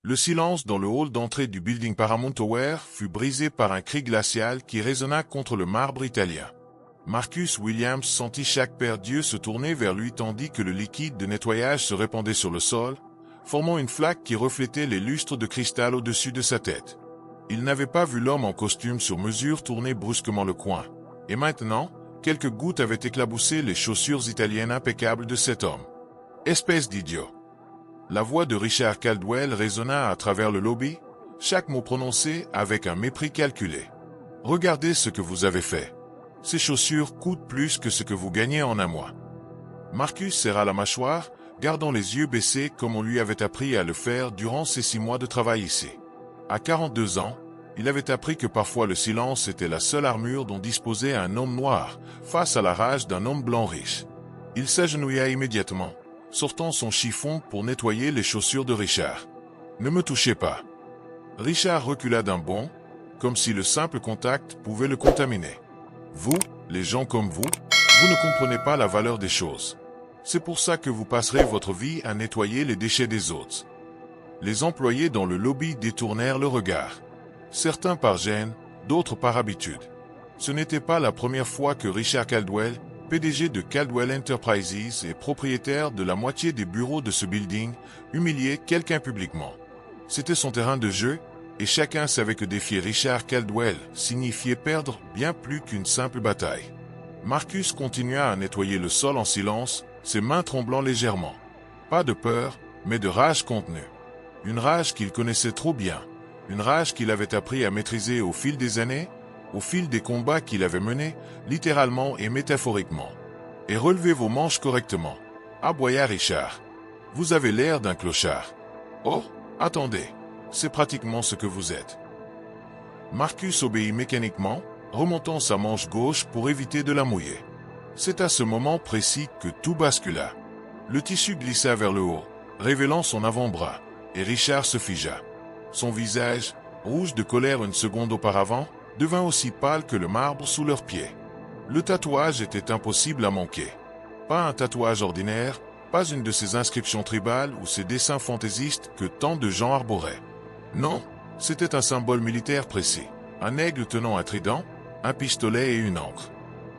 Le silence dans le hall d'entrée du building Paramount Tower fut brisé par un cri glacial qui résonna contre le marbre italien. Marcus Williams sentit chaque paire d'yeux se tourner vers lui tandis que le liquide de nettoyage se répandait sur le sol, formant une flaque qui reflétait les lustres de cristal au-dessus de sa tête. Il n'avait pas vu l'homme en costume sur mesure tourner brusquement le coin. Et maintenant, quelques gouttes avaient éclaboussé les chaussures italiennes impeccables de cet homme. Espèce d'idiot. La voix de Richard Caldwell résonna à travers le lobby, chaque mot prononcé avec un mépris calculé. Regardez ce que vous avez fait. Ces chaussures coûtent plus que ce que vous gagnez en un mois. Marcus serra la mâchoire, gardant les yeux baissés comme on lui avait appris à le faire durant ses 6 mois de travail ici. À 42 ans, il avait appris que parfois le silence était la seule armure dont disposait un homme noir face à la rage d'un homme blanc riche. Il s'agenouilla immédiatement, sortant son chiffon pour nettoyer les chaussures de Richard. « Ne me touchez pas. » Richard recula d'un bond, comme si le simple contact pouvait le contaminer. « Vous, les gens comme vous ne comprenez pas la valeur des choses. C'est pour ça que vous passerez votre vie à nettoyer les déchets des autres. » Les employés dans le lobby détournèrent le regard. Certains par gêne, d'autres par habitude. Ce n'était pas la première fois que Richard Caldwell, PDG de Caldwell Enterprises et propriétaire de la moitié des bureaux de ce building, humiliait quelqu'un publiquement. C'était son terrain de jeu, et chacun savait que défier Richard Caldwell signifiait perdre bien plus qu'une simple bataille. Marcus continua à nettoyer le sol en silence, ses mains tremblant légèrement. Pas de peur, mais de rage contenue. Une rage qu'il connaissait trop bien, une rage qu'il avait appris à maîtriser au fil des années, au fil des combats qu'il avait menés, littéralement et métaphoriquement. Et relevez vos manches correctement, aboya Richard. Vous avez l'air d'un clochard. Oh, attendez, c'est pratiquement ce que vous êtes. Marcus obéit mécaniquement, remontant sa manche gauche pour éviter de la mouiller. C'est à ce moment précis que tout bascula. Le tissu glissa vers le haut, révélant son avant-bras. Et Richard se figea. Son visage, rouge de colère une seconde auparavant, devint aussi pâle que le marbre sous leurs pieds. Le tatouage était impossible à manquer. Pas un tatouage ordinaire, pas une de ces inscriptions tribales ou ces dessins fantaisistes que tant de gens arboraient. Non, c'était un symbole militaire précis. Un aigle tenant un trident, un pistolet et une ancre.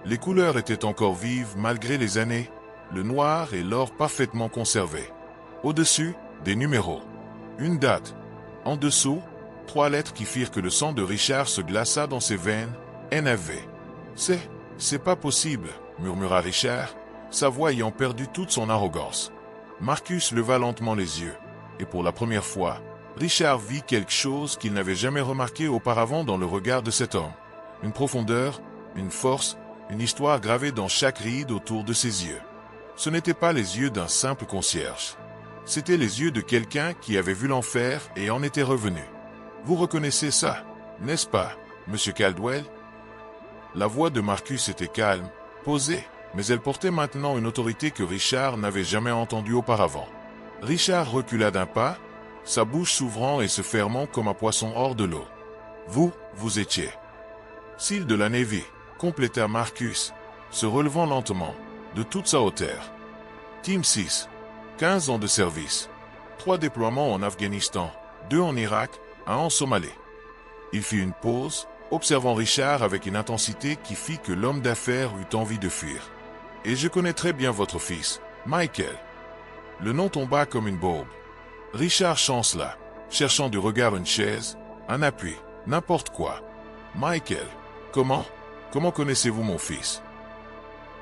Les couleurs étaient encore vives malgré les années, le noir et l'or parfaitement conservés. Au-dessus, des numéros. Une date. En dessous, 3 lettres qui firent que le sang de Richard se glaça dans ses veines, NAV. C'est pas possible, murmura Richard, sa voix ayant perdu toute son arrogance. Marcus leva lentement les yeux, et pour la première fois, Richard vit quelque chose qu'il n'avait jamais remarqué auparavant dans le regard de cet homme. Une profondeur, une force, une histoire gravée dans chaque ride autour de ses yeux. Ce n'étaient pas les yeux d'un simple concierge. C'étaient les yeux de quelqu'un qui avait vu l'enfer et en était revenu. Vous reconnaissez ça, n'est-ce pas, monsieur Caldwell? La voix de Marcus était calme, posée, mais elle portait maintenant une autorité que Richard n'avait jamais entendue auparavant. Richard recula d'un pas, sa bouche s'ouvrant et se fermant comme un poisson hors de l'eau. Vous étiez. Seal de la Navy, compléta Marcus, se relevant lentement, de toute sa hauteur. Team 6. 15 ans de service, 3 déploiements en Afghanistan, 2 en Irak, 1 en Somalie. Il fit une pause, observant Richard avec une intensité qui fit que l'homme d'affaires eut envie de fuir. « Et je connais très bien votre fils, Michael. » Le nom tomba comme une bombe. Richard chancela, cherchant du regard une chaise, un appui, n'importe quoi. « Michael, comment connaissez-vous mon fils ?»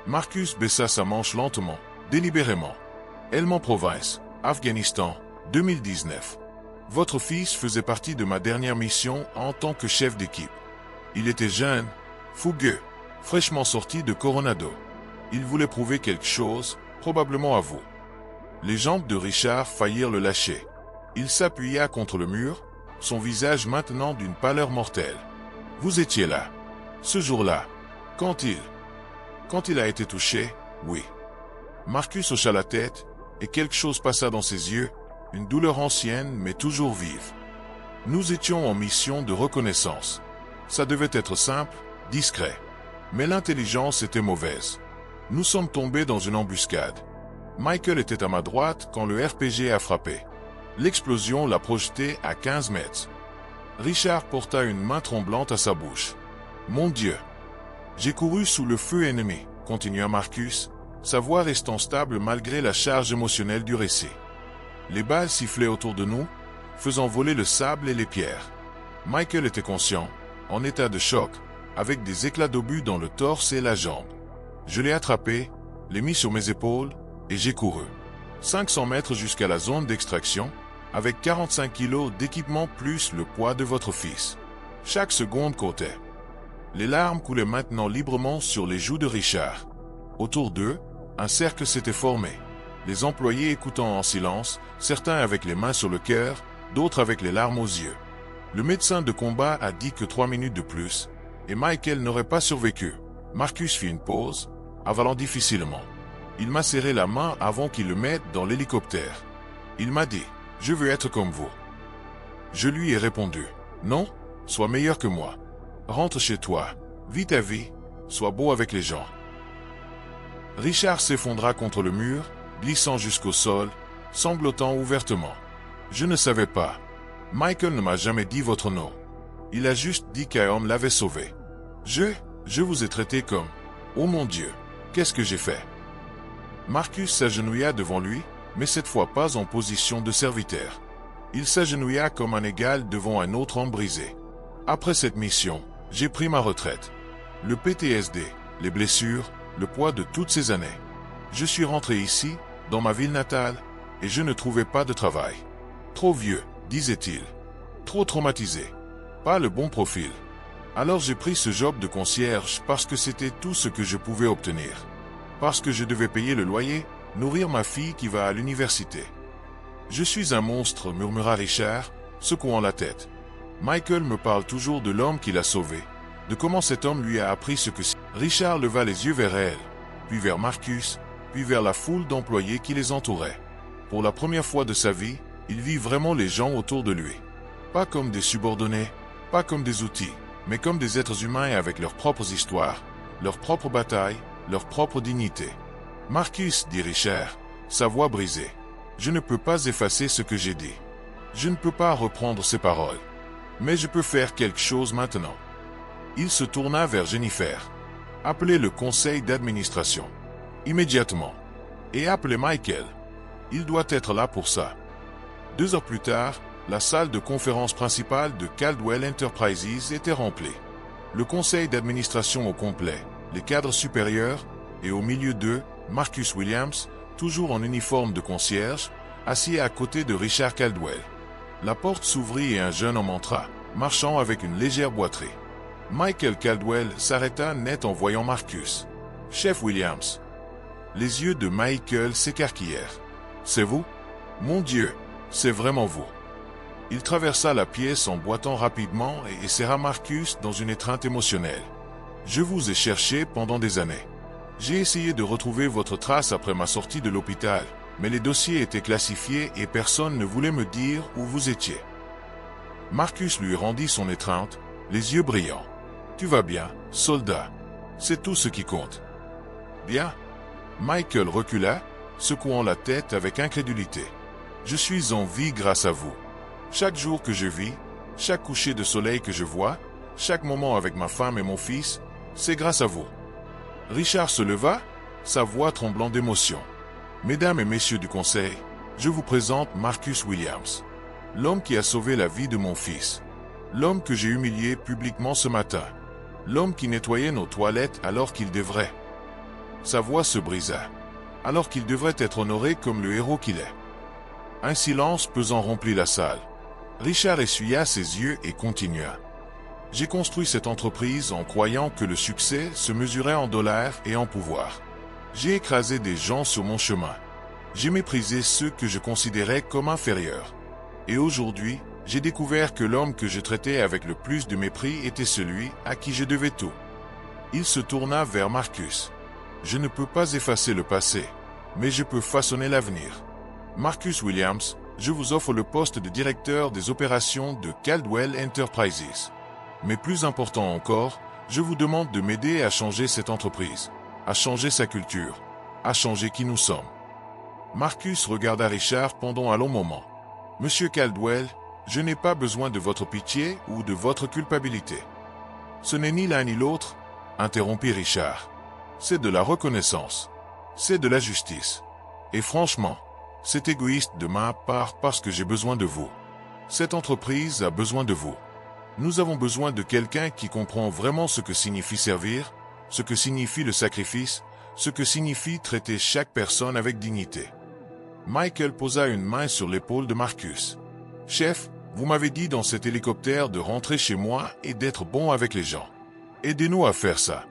Marcus baissa sa manche lentement, délibérément. Helmand Province, Afghanistan, 2019. Votre fils faisait partie de ma dernière mission en tant que chef d'équipe. Il était jeune, fougueux, fraîchement sorti de Coronado. Il voulait prouver quelque chose, probablement à vous. Les jambes de Richard faillirent le lâcher. Il s'appuya contre le mur, son visage maintenant d'une pâleur mortelle. Vous étiez là, ce jour-là, quand il a été touché, oui. Marcus hocha la tête, et quelque chose passa dans ses yeux, une douleur ancienne mais toujours vive. Nous étions en mission de reconnaissance. Ça devait être simple, discret. Mais l'intelligence était mauvaise. Nous sommes tombés dans une embuscade. Michael était à ma droite quand le RPG a frappé. L'explosion l'a projeté à 15 mètres. Richard porta une main tremblante à sa bouche. « Mon Dieu! J'ai couru sous le feu ennemi », continua Marcus, sa voix restant stable malgré la charge émotionnelle du récit. Les balles sifflaient autour de nous, faisant voler le sable et les pierres. Michael était conscient, en état de choc, avec des éclats d'obus dans le torse et la jambe. Je l'ai attrapé, l'ai mis sur mes épaules, et j'ai couru. 500 mètres jusqu'à la zone d'extraction, avec 45 kilos d'équipement plus le poids de votre fils. Chaque seconde comptait. Les larmes coulaient maintenant librement sur les joues de Richard. Autour d'eux, un cercle s'était formé. Les employés écoutant en silence, certains avec les mains sur le cœur, d'autres avec les larmes aux yeux. Le médecin de combat a dit que 3 minutes de plus, et Michael n'aurait pas survécu. Marcus fit une pause, avalant difficilement. Il m'a serré la main avant qu'il le mette dans l'hélicoptère. Il m'a dit, « Je veux être comme vous. » Je lui ai répondu, « Non, sois meilleur que moi. Rentre chez toi, vis ta vie, sois beau avec les gens. » Richard s'effondra contre le mur, glissant jusqu'au sol, sanglotant ouvertement. Je ne savais pas. Michael ne m'a jamais dit votre nom. Il a juste dit qu'un homme l'avait sauvé. Je vous ai traité comme... Oh mon Dieu, qu'est-ce que j'ai fait? Marcus s'agenouilla devant lui, mais cette fois pas en position de serviteur. Il s'agenouilla comme un égal devant un autre homme brisé. Après cette mission, j'ai pris ma retraite. Le PTSD, les blessures, le poids de toutes ces années. Je suis rentré ici, dans ma ville natale, et je ne trouvais pas de travail. Trop vieux, disait-il. Trop traumatisé. Pas le bon profil. Alors j'ai pris ce job de concierge parce que c'était tout ce que je pouvais obtenir. Parce que je devais payer le loyer, nourrir ma fille qui va à l'université. Je suis un monstre, murmura Richard, secouant la tête. Michael me parle toujours de l'homme qui l'a sauvé, de comment cet homme lui a appris ce que c'est. Richard leva les yeux vers elle, puis vers Marcus, puis vers la foule d'employés qui les entouraient. Pour la première fois de sa vie, il vit vraiment les gens autour de lui. Pas comme des subordonnés, pas comme des outils, mais comme des êtres humains avec leurs propres histoires, leurs propres batailles, leur propre dignité. « Marcus, dit Richard, sa voix brisée, je ne peux pas effacer ce que j'ai dit. Je ne peux pas reprendre ces paroles. Mais je peux faire quelque chose maintenant. » Il se tourna vers Jennifer. « Appelez le conseil d'administration. Immédiatement. Et appelez Michael. Il doit être là pour ça. » 2 heures plus tard, la salle de conférence principale de Caldwell Enterprises était remplie. Le conseil d'administration au complet, les cadres supérieurs, et au milieu d'eux, Marcus Williams, toujours en uniforme de concierge, assis à côté de Richard Caldwell. La porte s'ouvrit et un jeune homme entra, marchant avec une légère boiterie. Michael Caldwell s'arrêta net en voyant Marcus. « Chef Williams. » Les yeux de Michael s'écarquillèrent. « C'est vous? Mon Dieu, c'est vraiment vous. » Il traversa la pièce en boitant rapidement et serra Marcus dans une étreinte émotionnelle. « Je vous ai cherché pendant des années. J'ai essayé de retrouver votre trace après ma sortie de l'hôpital, mais les dossiers étaient classifiés et personne ne voulait me dire où vous étiez. » Marcus lui rendit son étreinte, les yeux brillants. « Tu vas bien, soldat. C'est tout ce qui compte. » « Bien. » Michael recula, secouant la tête avec incrédulité. « Je suis en vie grâce à vous. Chaque jour que je vis, chaque coucher de soleil que je vois, chaque moment avec ma femme et mon fils, c'est grâce à vous. » Richard se leva, sa voix tremblant d'émotion. « Mesdames et messieurs du conseil, je vous présente Marcus Williams, l'homme qui a sauvé la vie de mon fils, l'homme que j'ai humilié publiquement ce matin, l'homme qui nettoyait nos toilettes alors qu'il devrait. » Sa voix se brisa, alors qu'il devrait être honoré comme le héros qu'il est. Un silence pesant remplit la salle. Richard essuya ses yeux et continua. « J'ai construit cette entreprise en croyant que le succès se mesurait en dollars et en pouvoir. J'ai écrasé des gens sur mon chemin. J'ai méprisé ceux que je considérais comme inférieurs. Et aujourd'hui, j'ai découvert que l'homme que je traitais avec le plus de mépris était celui à qui je devais tout. » Il se tourna vers Marcus. « Je ne peux pas effacer le passé, mais je peux façonner l'avenir. Marcus Williams, je vous offre le poste de directeur des opérations de Caldwell Enterprises. Mais plus important encore, je vous demande de m'aider à changer cette entreprise, à changer sa culture, à changer qui nous sommes. » Marcus regarda Richard pendant un long moment. Monsieur Caldwell, je n'ai pas besoin de votre pitié ou de votre culpabilité. Ce n'est ni l'un ni l'autre, interrompit Richard. C'est de la reconnaissance. C'est de la justice. Et franchement, c'est égoïste de ma part parce que j'ai besoin de vous. Cette entreprise a besoin de vous. Nous avons besoin de quelqu'un qui comprend vraiment ce que signifie servir, ce que signifie le sacrifice, ce que signifie traiter chaque personne avec dignité. Michael posa une main sur l'épaule de Marcus. « Chef, vous m'avez dit dans cet hélicoptère de rentrer chez moi et d'être bon avec les gens. Aidez-nous à faire ça.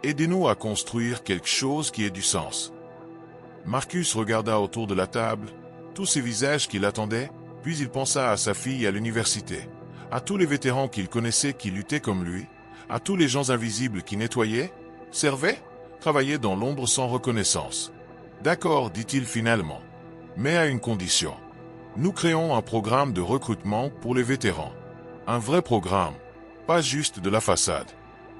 Aidez-nous à construire quelque chose qui ait du sens. » Marcus regarda autour de la table, tous ces visages qui l'attendaient, puis il pensa à sa fille à l'université, à tous les vétérans qu'il connaissait qui luttaient comme lui, à tous les gens invisibles qui nettoyaient, servaient, travaillaient dans l'ombre sans reconnaissance. « D'accord, dit-il finalement, mais à une condition. Nous créons un programme de recrutement pour les vétérans. Un vrai programme, pas juste de la façade.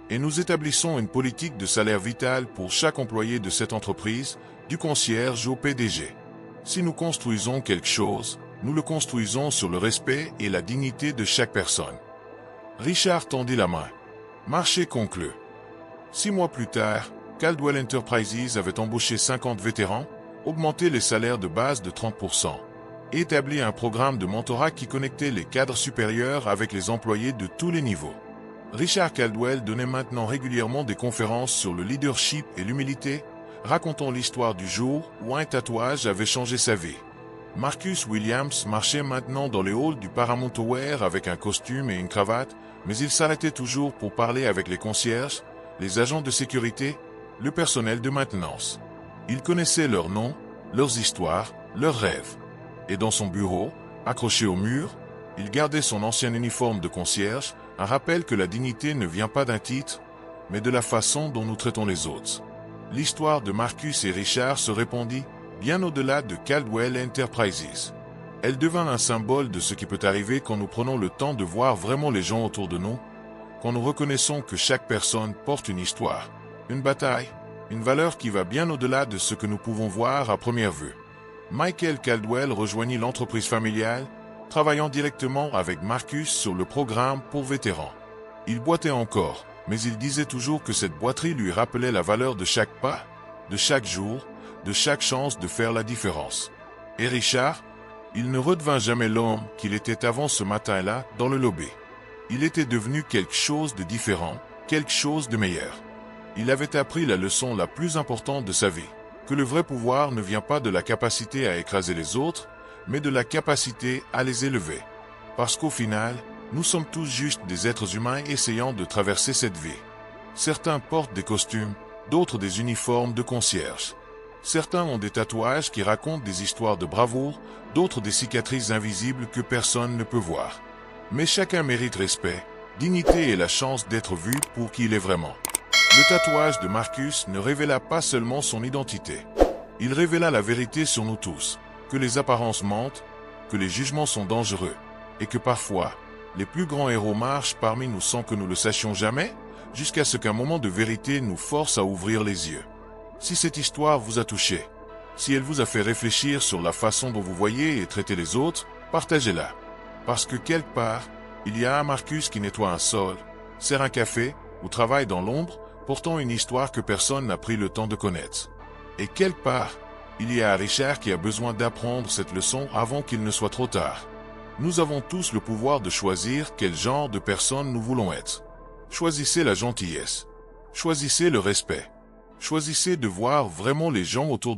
Et nous établissons une politique de salaire vital pour chaque employé de cette entreprise, du concierge au PDG. Si nous construisons quelque chose, nous le construisons sur le respect et la dignité de chaque personne. » Richard tendit la main. Marché conclu. 6 mois plus tard, Caldwell Enterprises avait embauché 50 vétérans, augmenté les salaires de base de 30%, et établi un programme de mentorat qui connectait les cadres supérieurs avec les employés de tous les niveaux. Richard Caldwell donnait maintenant régulièrement des conférences sur le leadership et l'humilité, racontant l'histoire du jour où un tatouage avait changé sa vie. Marcus Williams marchait maintenant dans les halls du Paramount Tower avec un costume et une cravate, mais il s'arrêtait toujours pour parler avec les concierges, les agents de sécurité, le personnel de maintenance. Il connaissait leurs noms, leurs histoires, leurs rêves. Et dans son bureau, accroché au mur, il gardait son ancien uniforme de concierge, un rappel que la dignité ne vient pas d'un titre, mais de la façon dont nous traitons les autres. L'histoire de Marcus et Richard se répandit bien au-delà de Caldwell Enterprises. Elle devint un symbole de ce qui peut arriver quand nous prenons le temps de voir vraiment les gens autour de nous, quand nous reconnaissons que chaque personne porte une histoire, une bataille, une valeur qui va bien au-delà de ce que nous pouvons voir à première vue. Michael Caldwell rejoignit l'entreprise familiale, travaillant directement avec Marcus sur le programme pour vétérans. Il boitait encore, mais il disait toujours que cette boiterie lui rappelait la valeur de chaque pas, de chaque jour, de chaque chance de faire la différence. Et Richard, il ne redevint jamais l'homme qu'il était avant ce matin-là dans le lobby. Il était devenu quelque chose de différent, quelque chose de meilleur. Il avait appris la leçon la plus importante de sa vie, que le vrai pouvoir ne vient pas de la capacité à écraser les autres, mais de la capacité à les élever. Parce qu'au final, nous sommes tous juste des êtres humains essayant de traverser cette vie. Certains portent des costumes, d'autres des uniformes de concierge. Certains ont des tatouages qui racontent des histoires de bravoure, d'autres des cicatrices invisibles que personne ne peut voir. Mais chacun mérite respect, dignité et la chance d'être vu pour qui il est vraiment. Le tatouage de Marcus ne révéla pas seulement son identité. Il révéla la vérité sur nous tous, que les apparences mentent, que les jugements sont dangereux, et que parfois, les plus grands héros marchent parmi nous sans que nous le sachions jamais, jusqu'à ce qu'un moment de vérité nous force à ouvrir les yeux. Si cette histoire vous a touché, si elle vous a fait réfléchir sur la façon dont vous voyez et traitez les autres, partagez-la. Parce que quelque part, il y a un Marcus qui nettoie un sol, sert un café, ou travaille dans l'ombre, portant une histoire que personne n'a pris le temps de connaître. Et quelque part, il y a un Richard qui a besoin d'apprendre cette leçon avant qu'il ne soit trop tard. Nous avons tous le pouvoir de choisir quel genre de personne nous voulons être. Choisissez la gentillesse. Choisissez le respect. Choisissez de voir vraiment les gens autour de vous.